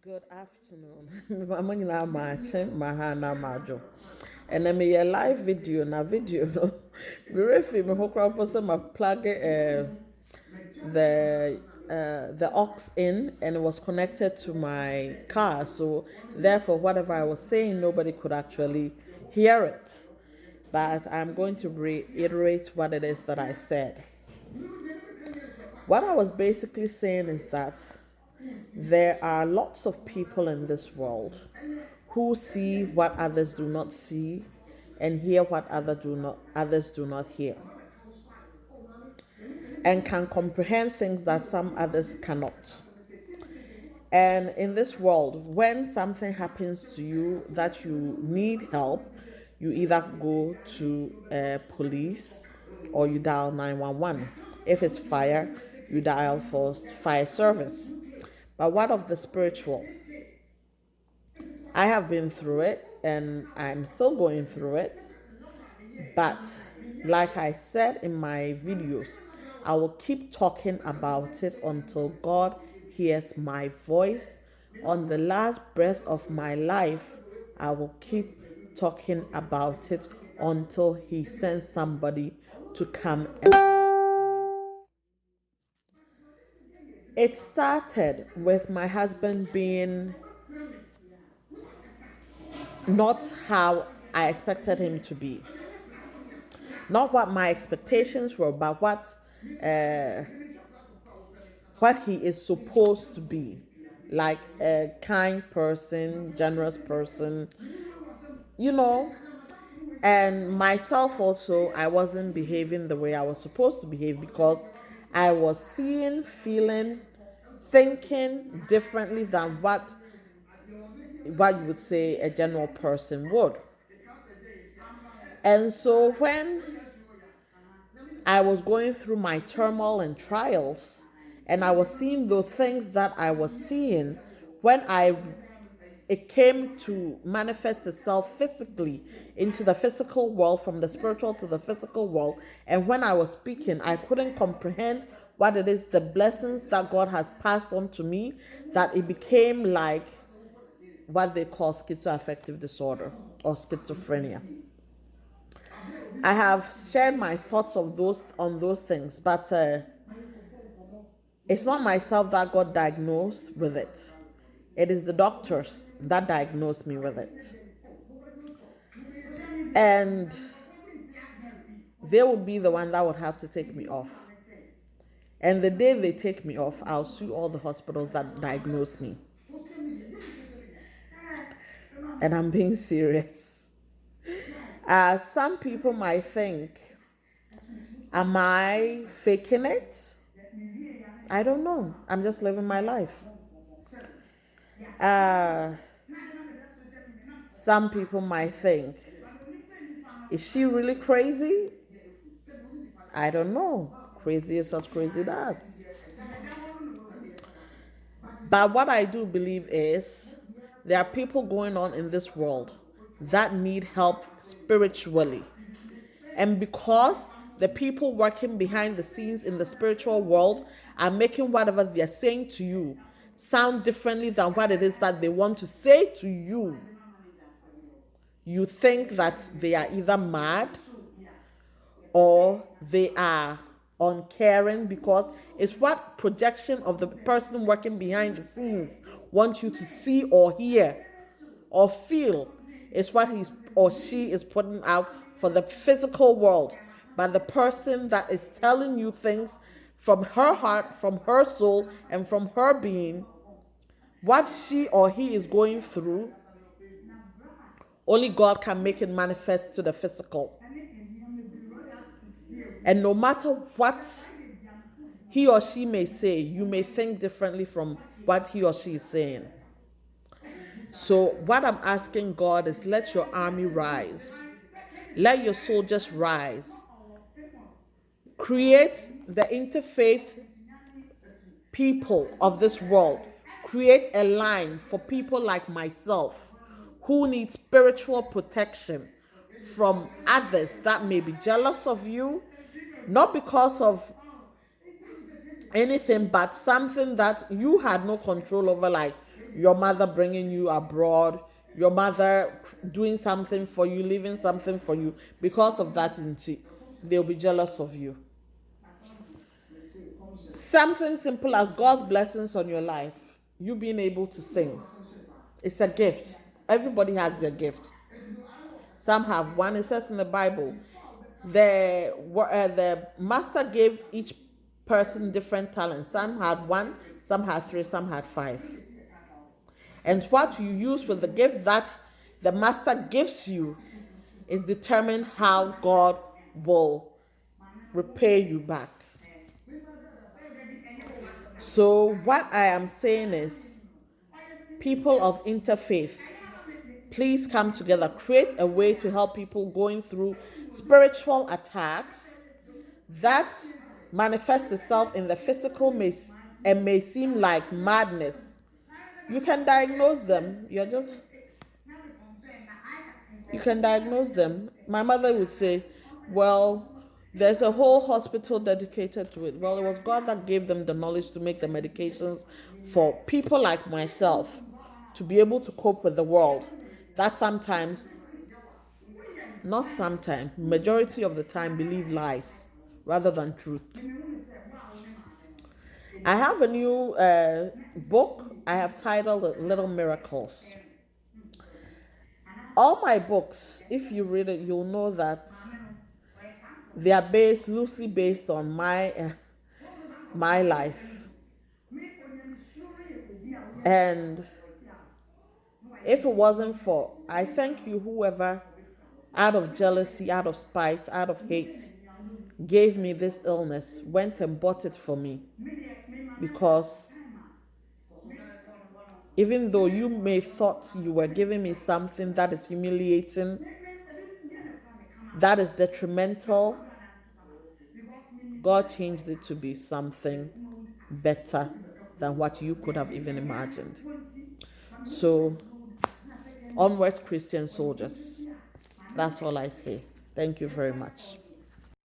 Good afternoon. I'm nyinaa maakye mahana majo. And then me a live video na video no. Me refi me ho kra po say ma plug the aux in, and it was connected to my car. So therefore whatever I was saying nobody could actually hear it. But I'm going to reiterate what it is that I said. What I was basically saying is that there are lots of people in this world who see what others do not see and hear what others do not hear, and can comprehend things that some others cannot. And in this world, when something happens to you that you need help, you either go to police or you dial 911. If it's fire, you dial for fire service. But what of the spiritual? I have been through it and I'm still going through it. But like I said in my videos, I will keep talking about it until God hears my voice. On the last breath of my life, I will keep talking about it until He sends somebody to come. It started with my husband being not how I expected him to be. Not what my expectations were, but what he is supposed to be. Like a kind person, generous person, you know. And myself also, I wasn't behaving the way I was supposed to behave because I was seeing, feeling, thinking differently than what you would say a general person would. And so when I was going through my turmoil and trials, and I was seeing those things that I was seeing, when it came to manifest itself physically into the physical world, from the spiritual to the physical world, and when I was speaking, I couldn't comprehend what it is, the blessings that God has passed on to me, that it became like what they call schizoaffective disorder or schizophrenia. I have shared my thoughts of those things, but it's not myself that got diagnosed with it. It is the doctors that diagnosed me with it. And they would be the one that would have to take me off. And the day they take me off, I'll sue all the hospitals that diagnosed me. And I'm being serious. Some people might think, am I faking it? I don't know. I'm just living my life. Some people might think, is she really crazy? I don't know. Crazy is as crazy as. But what I do believe is there are people going on in this world that need help spiritually. And because the people working behind the scenes in the spiritual world are making whatever they're saying to you sound differently than what it is that they want to say to you, you think that they are either mad or they are uncaring, because it's what projection of the person working behind the scenes wants you to see or hear or feel is what he's or she is putting out for the physical world. But the person that is telling you things from her heart, from her soul, and from her being, what she or he is going through, only God can make it manifest to the physical. And no matter what he or she may say, you may think differently from what he or she is saying. So what I'm asking God is, let your army rise. Let your soldiers rise. Create the interfaith people of this world. Create a line for people like myself who need spiritual protection from others that may be jealous of you, not because of anything but something that you had no control over, like your mother bringing you abroad, your mother doing something for you, leaving something for you. Because of that, they'll be jealous of you. Something simple as God's blessings on your life, you being able to sing, it's a gift. Everybody has their gift. Some have one. It says in the Bible, the master gave each person different talents. Some had one, some had three, some had five. And what you use with the gift that the master gives you is determined how God will repay you back. So what I am saying is, people of interfaith, please come together, create a way to help people going through spiritual attacks that manifest itself in the physical and may seem like madness. You can diagnose them. You can diagnose them. My mother would say, well, there's a whole hospital dedicated to it. Well, it was God that gave them the knowledge to make the medications for people like myself to be able to cope with the world. That sometimes, not sometimes, majority of the time believe lies rather than truth. I have a new book I have titled Little Miracles. All my books, if you read it, you'll know that they are loosely based on my life. And if it wasn't for, I thank you, whoever, out of jealousy, out of spite, out of hate, gave me this illness, went and bought it for me. Because even though you may thought you were giving me something that is humiliating, that is detrimental, God changed it to be something better than what you could have even imagined. So, onwards, Christian soldiers. That's all I say. Thank you very much.